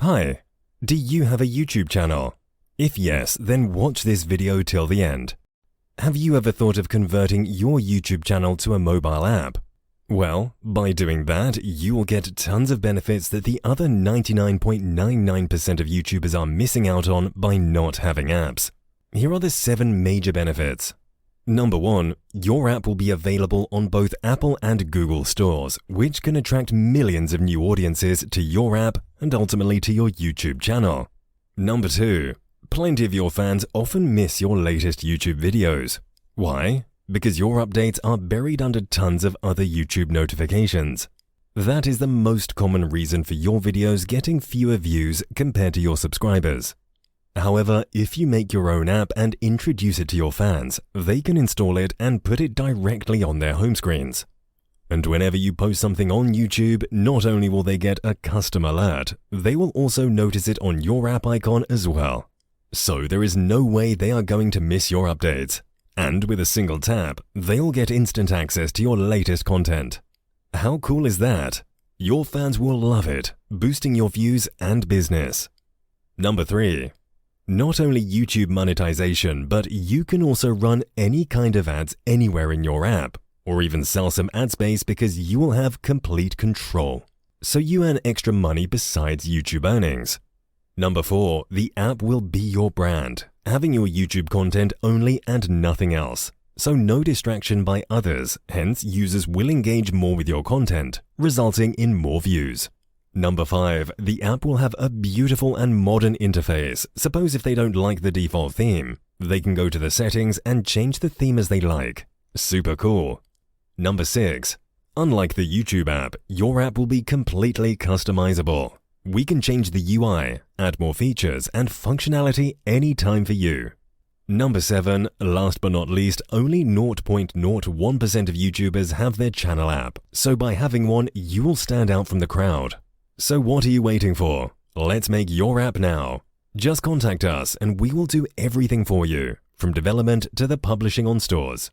Hi, do you have a YouTube channel? If yes, then watch this video till the end. Have you ever thought of converting your YouTube channel to a mobile app? Well, by doing that, you will get tons of benefits that the other 99.99% of YouTubers are missing out on by not having apps. Here are the 7 major benefits. Number 1, your app will be available on both Apple and Google stores, which can attract millions of new audiences to your app and ultimately to your YouTube channel. Number 2, plenty of your fans often miss your latest YouTube videos. Why? Because your updates are buried under tons of other YouTube notifications. That is the most common reason for your videos getting fewer views compared to your subscribers. However, if you make your own app and introduce it to your fans, they can install it and put it directly on their home screens. And whenever you post something on YouTube, not only will they get a custom alert, they will also notice it on your app icon as well. So there is no way they are going to miss your updates. And with a single tap, they'll get instant access to your latest content. How cool is that? Your fans will love it, boosting your views and business. Number 3. Not only YouTube monetization, but you can also run any kind of ads anywhere in your app, or even sell some ad space because you will have complete control. So you earn extra money besides YouTube earnings. Number 4, the app will be your brand, having your YouTube content only and nothing else. So no distraction by others, hence users will engage more with your content, resulting in more views. Number 5, the app will have a beautiful and modern interface. Suppose if they don't like the default theme, they can go to the settings and change the theme as they like. Super cool. Number 6, unlike the YouTube app, your app will be completely customizable. We can change the UI, add more features and functionality anytime for you. Number 7, last but not least, only 0.01% of YouTubers have their channel app. So by having one, you will stand out from the crowd. So what are you waiting for? Let's make your app now. Just contact us and we will do everything for you, from development to the publishing on stores.